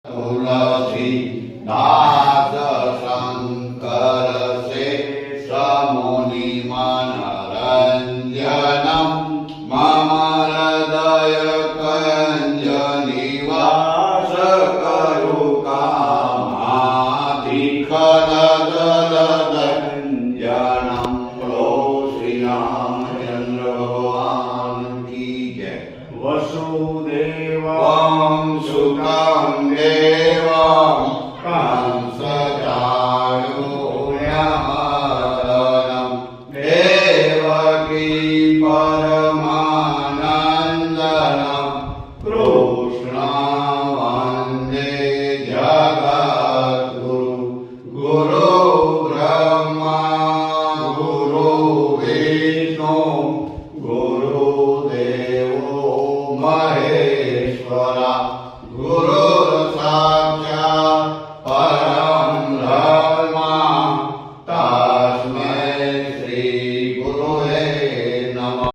तुलसी दास शंकर से समुनि मनरंजनम मम हृदय कंज निवास करु कामाधिकलदलदंजनम लो श्री रामचंद्र भगवान की जय। वसुदेव सुतम देवं कंसचाणूर्यमदनं देवकी परमानन्दनं कृष्णं वन्दे जगद्गुरु। गुरु ब्रह्मा गुरु विष्णु गुरुदेवो महेश्वरा। गुरु साक्षात्